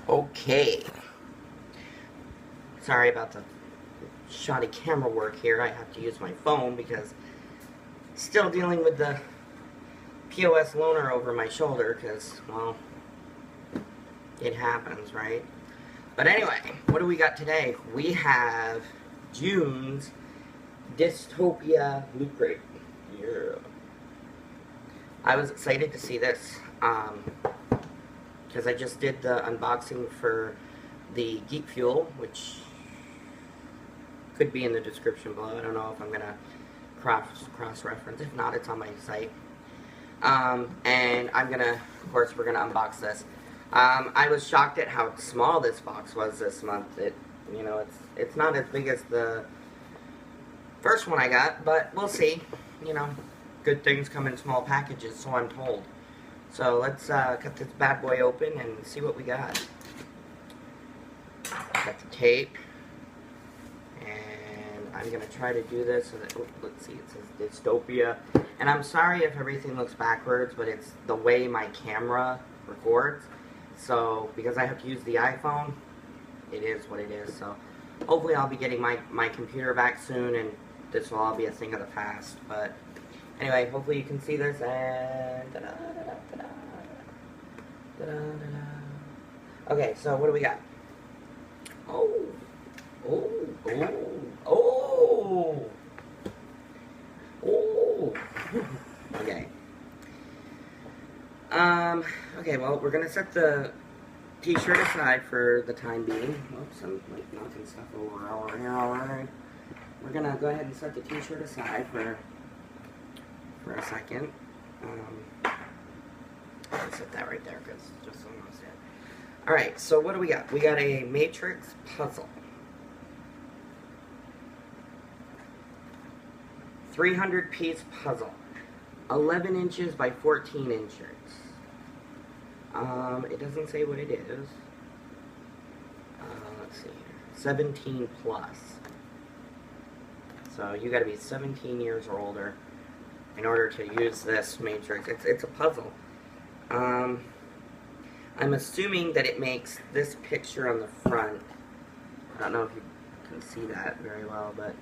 Okay. Sorry about the shoddy camera work here. I have to use my phone because still dealing with the POS loaner over my shoulder because, well, it happens, right? But anyway, what do we got today? We have June's Dystopia Loot Crate. Yeah. I was excited to see this because I just did the unboxing for the Geek Fuel, which could be in the description below. I don't know if I'm going to cross-reference. If not, it's on my site. And I'm going to, of course, we're going to unbox this. I was shocked at how small this box was this month. It's not as big as the first one I got, but we'll see. Good things come in small packages, so I'm told. So let's cut this bad boy open and see what we got. Got the tape. And I'm going to try to do this so that, let's see, it says Dystopia. And I'm sorry if everything looks backwards, but it's the way my camera records. So, because I have to use the iPhone, it is what it is. So, hopefully I'll be getting my computer back soon, and this will all be a thing of the past. But, anyway, hopefully you can see this, and okay, so what do we got? Oh, okay. Okay, well, we're gonna set the t-shirt aside for the time being. Oops, I'm like knocking stuff over here already. We're gonna go ahead and set the t-shirt aside for a second. I'll set that right there, because just so I'm understand. Alright, so what do we got? We got a matrix puzzle. 300-piece puzzle. 11 inches by 14 inches. It doesn't say what it is. Let's see here. 17 plus. So you gotta be 17 years or older in order to use this matrix. It's a puzzle. I'm assuming that it makes this picture on the front. I don't know if you can see that very well, but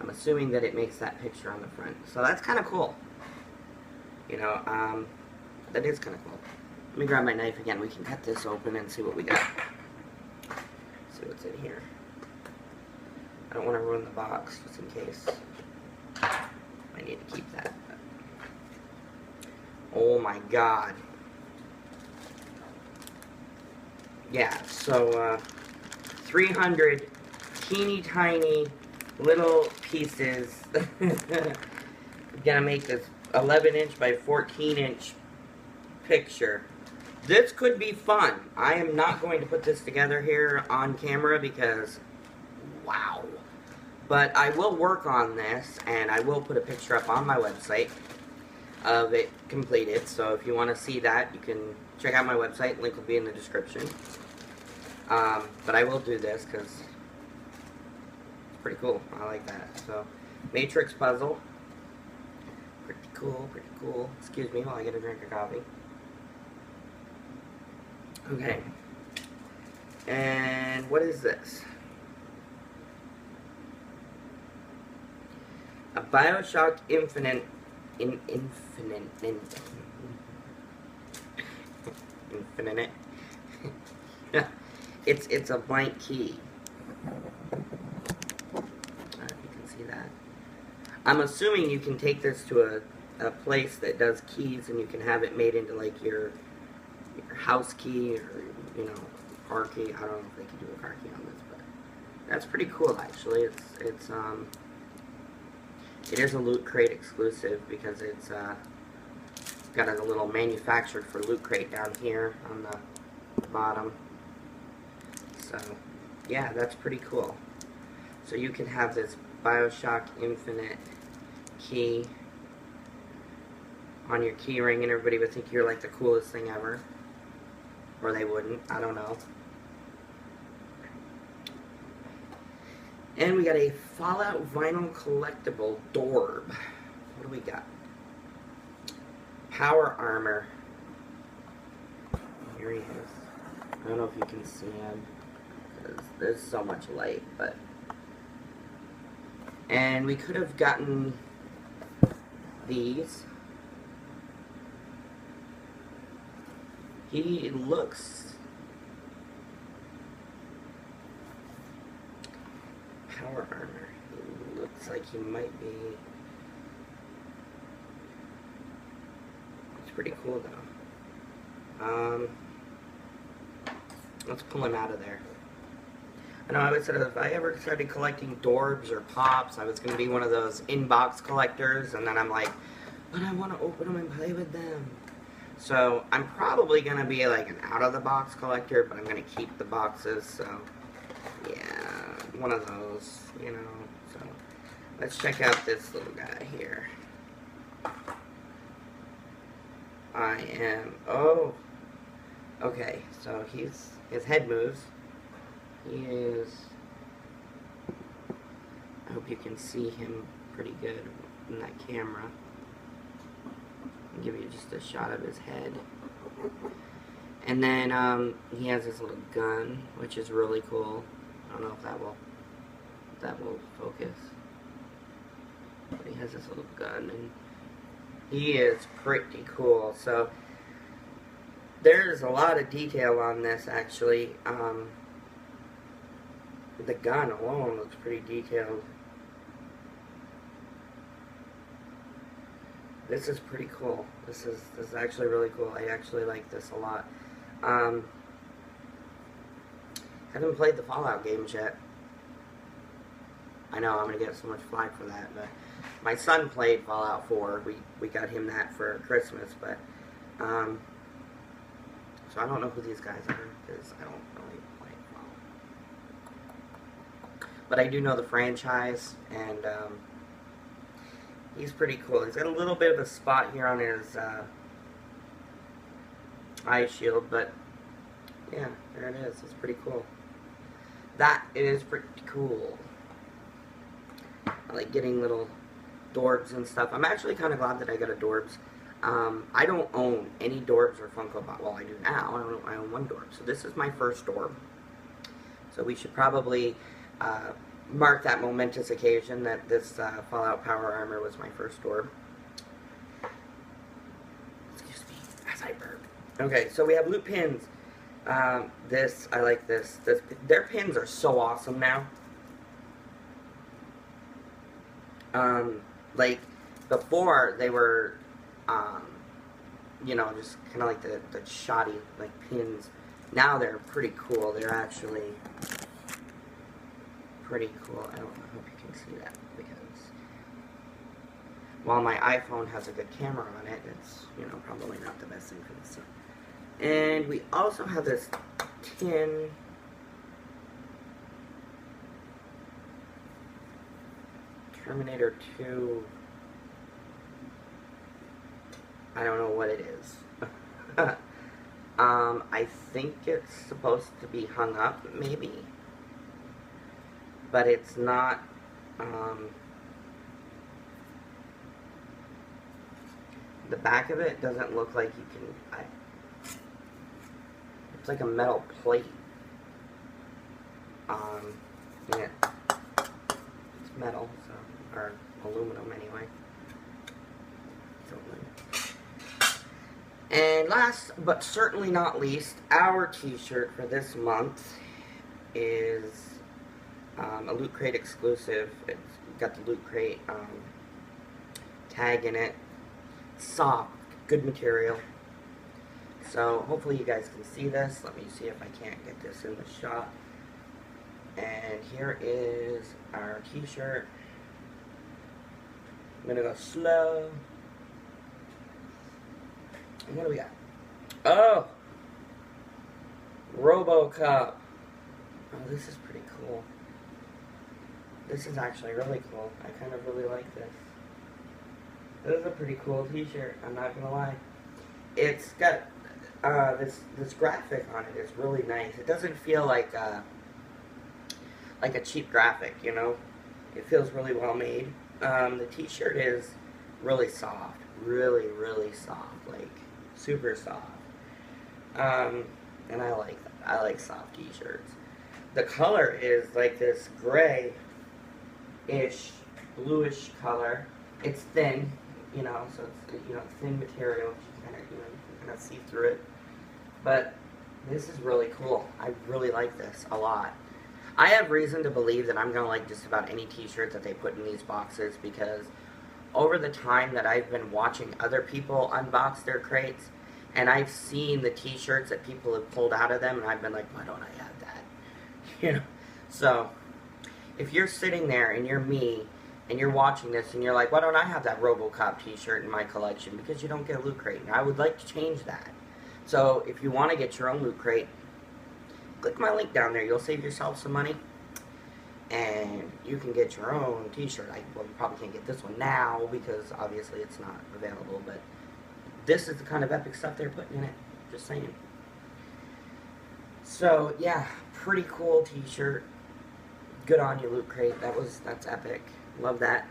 I'm assuming that it makes that picture on the front. So that's kind of cool. That is kind of cool. Let me grab my knife again. We can cut this open and see what we got. See what's in here. I don't want to ruin the box, just in case. I need to keep that. Oh my god. Yeah, so 300 teeny tiny little pieces. Gonna make this 11-inch by 14-inch picture. This could be fun. I am not going to put this together here on camera because, wow. But I will work on this, and I will put a picture up on my website of it completed. So if you want to see that, you can check out my website. Link will be in the description. But I will do this because it's pretty cool. I like that. So, matrix puzzle. Pretty cool, pretty cool. Excuse me while I get a drink of coffee. Okay. And what is this? A Bioshock Infinite. Infinite. It's a blank key. I don't know if you can see that. I'm assuming you can take this to a place that does keys, and you can have it made into like your house key, or car key. I don't know if they can do a car key on this, but that's pretty cool actually. It is a Loot Crate exclusive because it's got a little manufactured for Loot Crate down here on the bottom. So yeah, that's pretty cool. So you can have this Bioshock Infinite key on your key ring, and everybody would think you're like the coolest thing ever. Or they wouldn't, I don't know. And we got a Fallout vinyl collectible Dorb. What do we got? Power armor. Here he is. I don't know if you can see him, because there's so much light, but... And we could have gotten these. He looks... Power armor. He looks like he might be... It's pretty cool, though. Let's pull him out of there. I know I always said if I ever started collecting Dorbs or Pops, I was going to be one of those in-box collectors, and then I'm like, but I want to open them and play with them. So I'm probably going to be like an out-of-the-box collector, but I'm going to keep the boxes, so yeah, one of those, you know. So let's check out this little guy here. Oh, okay, so his head moves. He is, I hope you can see him pretty good in that camera. I'll give you just a shot of his head. And then he has his little gun, which is really cool. I don't know if that will focus. But he has this little gun, and he is pretty cool. So there's a lot of detail on this, actually. The gun alone looks pretty detailed. This is pretty cool. This is actually really cool. I actually like this a lot. Haven't played the Fallout games yet. I know I'm gonna get so much flack for that, but my son played Fallout 4. We got him that for Christmas, but so I don't know who these guys are because I don't really play Fallout. But I do know the franchise, and he's pretty cool. He's got a little bit of a spot here on his eye shield, but yeah, there it is. It's pretty cool. That is pretty cool. I like getting little Dorbs and stuff. I'm actually kind of glad that I got a Dorbs. I don't own any Dorbs or Funko Pop. Well, I do now. I own one Dorb. So this is my first Dorb. So we should probably mark that momentous occasion that this Fallout Power Armor was my first Dorb. Excuse me, as I burp. Okay, so we have loot pins. I like this. Their pins are so awesome now. Like, before, they were, you know, just kind of like the shoddy, like, pins. Now they're pretty cool. They're actually pretty cool. I hope you can see that, because while my iPhone has a good camera on it, it's, you know, probably not the best thing for this. And we also have this tin. Terminator 2. I don't know what it is. I think it's supposed to be hung up, maybe. But it's not, the back of it doesn't look like you can, it's like a metal plate. Yeah, it's metal, so, or aluminum anyway. And last, but certainly not least, our t-shirt for this month is a Loot Crate exclusive. It's got the Loot Crate tag in it. Soft, good material. So hopefully you guys can see this. Let me see if I can't get this in the shot. And here is our t-shirt. I'm gonna go slow. And what do we got? Oh! RoboCop. Oh, this is pretty cool. This is actually really cool. I kind of really like this. This is a pretty cool t-shirt, I'm not gonna lie. It's got this graphic on it is really nice. It doesn't feel like a cheap graphic, you know? It feels really well made. The t-shirt is really soft. Really, really soft. Like, super soft. And I like that. I like soft t-shirts. The color is like this gray-ish, bluish color. It's thin, you know, so it's, you know, thin material. You can kind of, you know, you can kind of see through it. But this is really cool. I really like this a lot. I have reason to believe that I'm going to like just about any t-shirt that they put in these boxes, because over the time that I've been watching other people unbox their crates, and I've seen the t-shirts that people have pulled out of them, and I've been like, why don't I have that? You know? So, if you're sitting there and you're me, and you're watching this, and you're like, why don't I have that RoboCop t-shirt in my collection? Because you don't get a Loot Crate. And I would like to change that. So, if you want to get your own Loot Crate, click my link down there. You'll save yourself some money. And you can get your own t-shirt. Well, you probably can't get this one now because obviously it's not available. But this is the kind of epic stuff they're putting in it. Just saying. So, yeah. Pretty cool t-shirt. Good on you, Loot Crate. That's epic. Love that.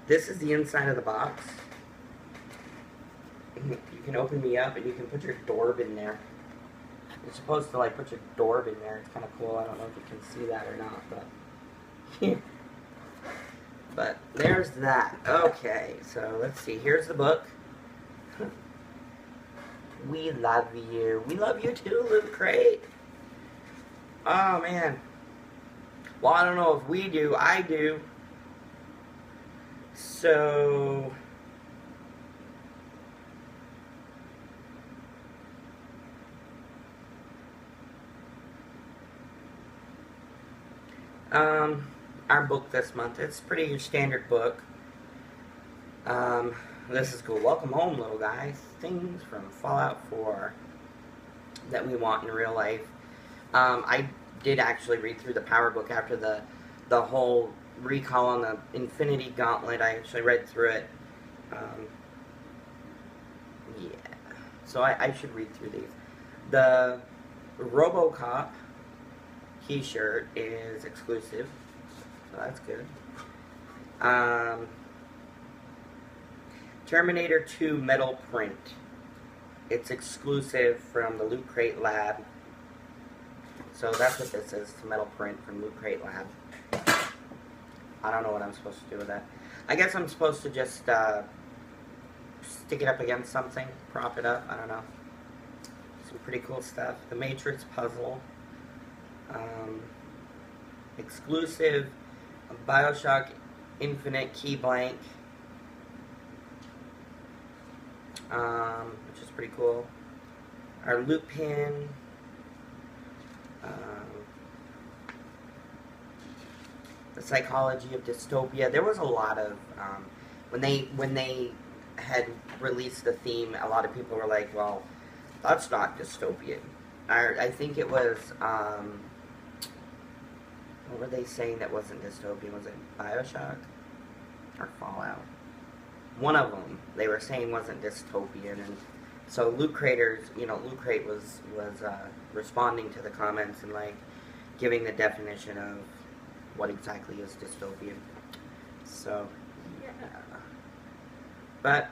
This is the inside of the box. You can open me up and you can put your Dorb in there. You're supposed to like put your Dorb in there. It's kind of cool. I don't know if you can see that or not, but but there's that. Okay, so let's see. Here's the book. We love you. We love you too, Loot Crate. Oh man. Well, I don't know if we do. I do. So our book this month, it's pretty standard book. This is cool. Welcome home, little guy. Things from Fallout 4 that we want in real life. I did actually read through the Power Book after the whole recall on the Infinity Gauntlet. I actually read through it. Yeah. So I should read through these. The RoboCop t-shirt is exclusive, so that's good. Terminator 2 metal print. It's exclusive from the Loot Crate Lab. So that's what this is, the metal print from Loot Crate Lab. I don't know what I'm supposed to do with that. I guess I'm supposed to just stick it up against something, prop it up, I don't know. Some pretty cool stuff. The Matrix puzzle. Exclusive BioShock Infinite key blank. Which is pretty cool. Our loop pin. The Psychology of Dystopia. There was a lot of when they had released the theme, a lot of people were like, well, that's not dystopian. I think it was what were they saying that wasn't dystopian? Was it BioShock or Fallout? One of them they were saying wasn't dystopian, and so Loot Craters, Loot Crate was responding to the comments and like giving the definition of what exactly is dystopian. So yeah, but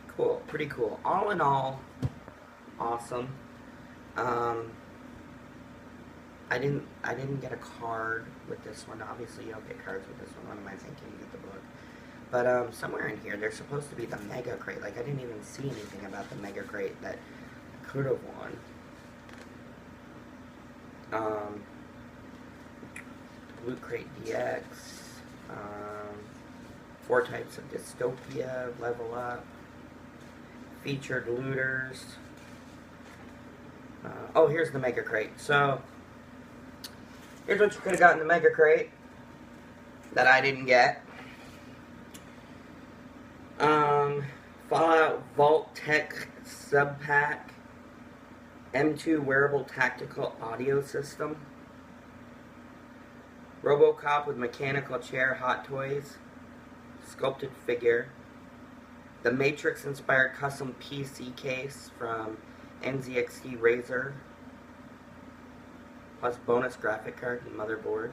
cool, pretty cool. All in all, awesome. I didn't get a card with this one. Obviously, you don't get cards with this one. What am I thinking? You get the book. But somewhere in here, there's supposed to be the Mega Crate. Like, I didn't even see anything about the Mega Crate that could have won. Loot Crate DX. 4 types of Dystopia. Level Up. Featured looters. Oh, here's the Mega Crate. So, here's what you could have gotten in the Mega Crate that I didn't get. Fallout Vault Tech Sub-Pack, M2 Wearable Tactical Audio System, RoboCop with Mechanical Chair Hot Toys, Sculpted Figure, the Matrix-inspired custom PC case from NZXT Razor, plus bonus graphic card and motherboard,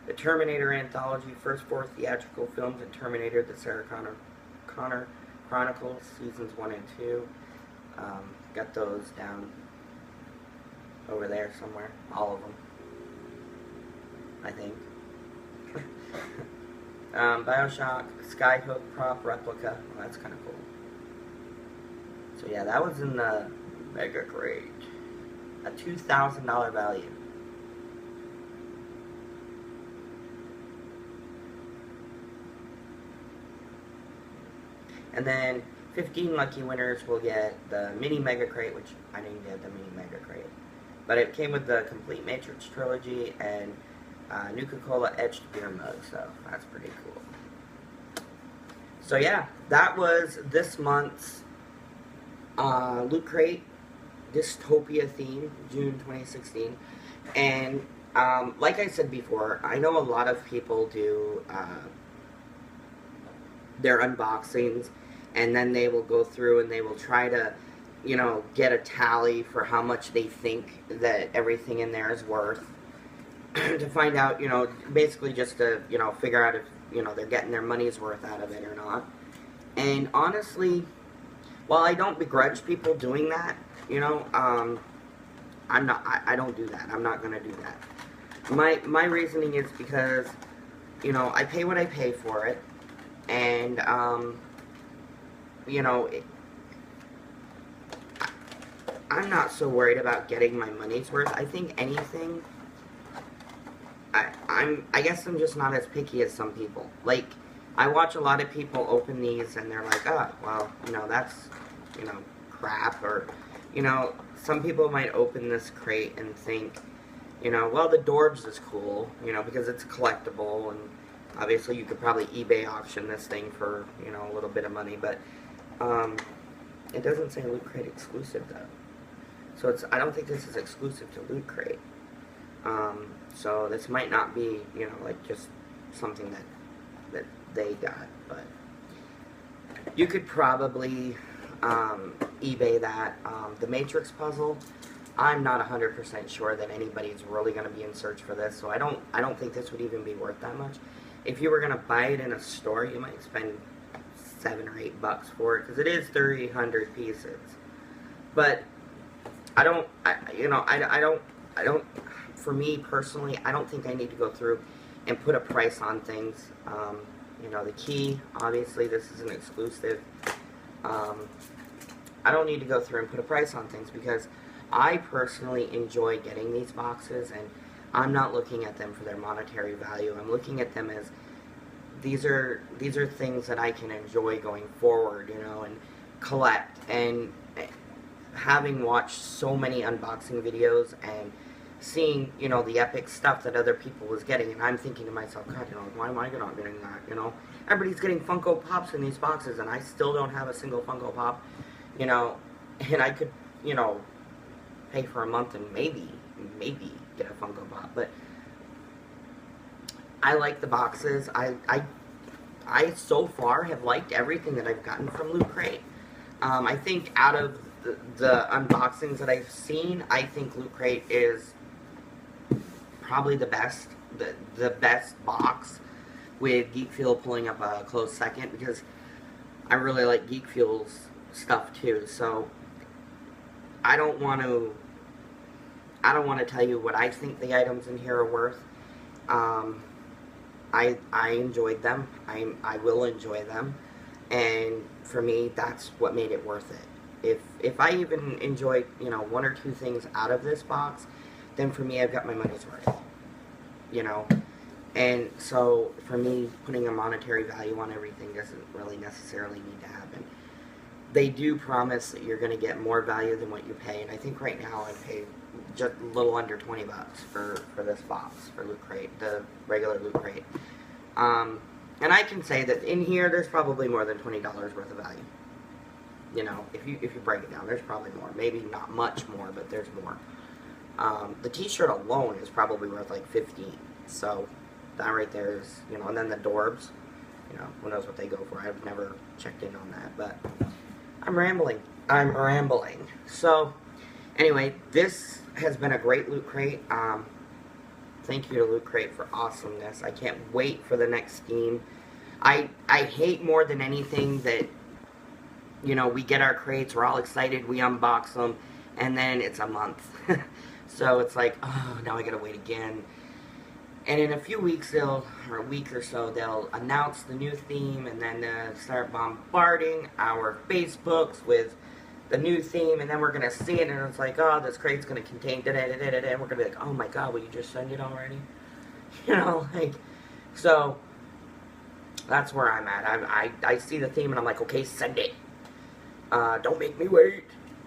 the Terminator Anthology, first 4 theatrical films in Terminator, the Sarah Connor Chronicles, Seasons 1 and 2. got those down over there somewhere. All of them, I think. Bioshock Skyhook prop replica. Well, that's kind of cool. So yeah, that was in the Mega Crate. A $2,000 value. And then 15 lucky winners will get the mini Mega Crate, which I didn't get the mini Mega Crate. But it came with the complete Matrix trilogy and Nuka-Cola etched beer mug, so that's pretty cool. So yeah, that was this month's Loot Crate Dystopia theme, June 2016. And like I said before, I know a lot of people do their unboxings, and then they will go through and they will try to, you know, get a tally for how much they think that everything in there is worth. To find out, you know, basically just to, you know, figure out if, you know, they're getting their money's worth out of it or not. And honestly, while I don't begrudge people doing that, you know, I don't do that. I'm not going to do that. My reasoning is because, you know, I pay what I pay for it, and, you know, I'm not so worried about getting my money's worth. I think anything, I guess I'm just not as picky as some people. Like, I watch a lot of people open these and they're like, oh, well, you know, that's, you know, crap. Or, you know, some people might open this crate and think, you know, well, the Dorbs is cool, you know, because it's collectible, and obviously you could probably eBay auction this thing for, you know, a little bit of money, but it doesn't say Loot Crate exclusive, though. So I don't think this is exclusive to Loot Crate. So this might not be, you know, like just something that they got, but you could probably eBay that. The Matrix puzzle, I'm not 100% sure that anybody's really going to be in search for this, so I don't think this would even be worth that much. If you were going to buy it in a store, you might spend $7 or $8 for it, because it is 300 pieces. But I don't, for me personally, I don't think I need to go through and put a price on things. You know, the key, obviously this is an exclusive. I don't need to go through and put a price on things, because I personally enjoy getting these boxes, and I'm not looking at them for their monetary value. I'm looking at them as these are things that I can enjoy going forward, you know, and collect. And having watched so many unboxing videos and seeing, you know, the epic stuff that other people was getting, and I'm thinking to myself, God, you know, why am I not getting that, you know? Everybody's getting Funko Pops in these boxes, and I still don't have a single Funko Pop, you know, and I could, you know, pay for a month and maybe get a Funko Pop, but I like the boxes. I so far have liked everything that I've gotten from Loot Crate. I think out of the unboxings that I've seen, I think Loot Crate is probably the best, the best box, with Geek Fuel pulling up a close second, because I really like Geek Fuel's stuff too. So I don't want to tell you what I think the items in here are worth. I enjoyed them. I will enjoy them, and for me, that's what made it worth it. If I even enjoyed, you know, one or two things out of this box, then for me, I've got my money's worth. You know, and so for me, putting a monetary value on everything doesn't really necessarily need to happen. They do promise that you're going to get more value than what you pay, and I think right now I pay just a little under $20 for this box, for Loot Crate, the regular Loot Crate. And I can say that in here, there's probably more than $20 worth of value. You know, if you break it down, there's probably more. Maybe not much more, but there's more. The t-shirt alone is probably worth like $15. So that right there is, you know, and then the Dorbs, you know, who knows what they go for. I've never checked in on that, but I'm rambling. So anyway, this has been a great Loot Crate. Thank you to Loot Crate for awesomeness. I can't wait for the next scheme. I hate more than anything that you know, we get our crates, we're all excited, we unbox them, and then it's a month. So it's like, oh, now I gotta wait again. And in a few weeks, or a week or so, they'll announce the new theme, and then start bombarding our Facebooks with the new theme, and then we're gonna see it, and it's like, oh, this crate's gonna contain da-da-da-da-da-da, and we're gonna be like, oh my god, will you just send it already? You know, like, so, that's where I'm at. I see the theme, and I'm like, okay, send it. Don't make me wait.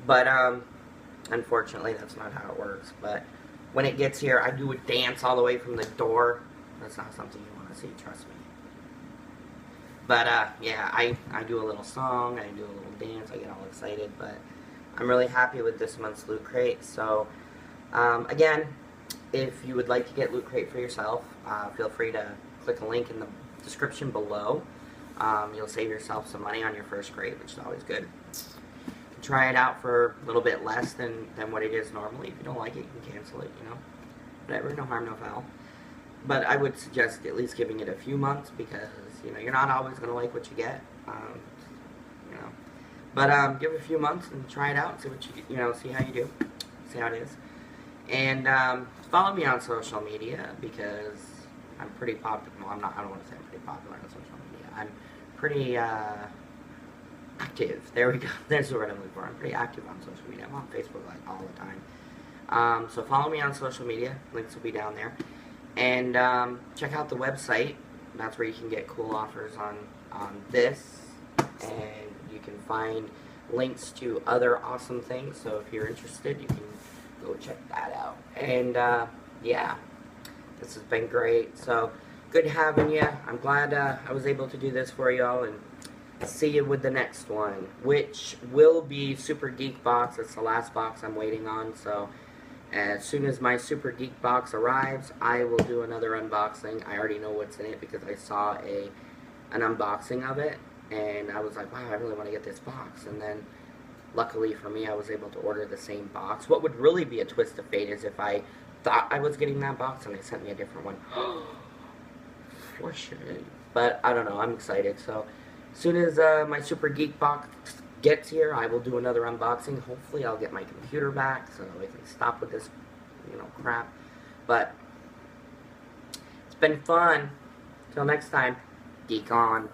But, unfortunately, that's not how it works. But when it gets here, I do a dance all the way from the door. That's not something you want to see, trust me. But, yeah, I do a little song, I do a little dance, I get all excited, but I'm really happy with this month's Loot Crate. So, again, if you would like to get Loot Crate for yourself, feel free to click a link in the description below. You'll save yourself some money on your first crate, which is always good. Try it out for a little bit less than what it is normally. If you don't like it, you can cancel it, you know. Whatever, no harm, no foul. But I would suggest at least giving it a few months, because, you know, you're not always going to like what you get, you know. But give it a few months and try it out and see what you know, see how you do, see how it is. And follow me on social media, because I'm pretty popular. Well, I don't want to say I'm pretty popular on social media. I'm pretty active. There we go. There's the word I'm looking for. I'm pretty active on social media. I'm on Facebook like all the time. So follow me on social media. Links will be down there. And check out the website. That's where you can get cool offers on this. And you can find links to other awesome things. So if you're interested, you can go check that out. And yeah, this has been great. So good having you. I'm glad I was able to do this for y'all. And see you with the next one, which will be Super Geek Box. It's the last box I'm waiting on. So as soon as my Super Geek Box arrives, I will do another unboxing. I already know what's in it because I saw an unboxing of it, and I was like, wow, I really want to get this box. And then luckily for me, I was able to order the same box. What would really be a twist of fate is if I thought I was getting that box and they sent me a different one. Fortunate. But I don't know, I'm excited. So as soon as my Super Geek Box gets here, I will do another unboxing. Hopefully I'll get my computer back so we can stop with this, you know, crap. But it's been fun. Till next time, geek on.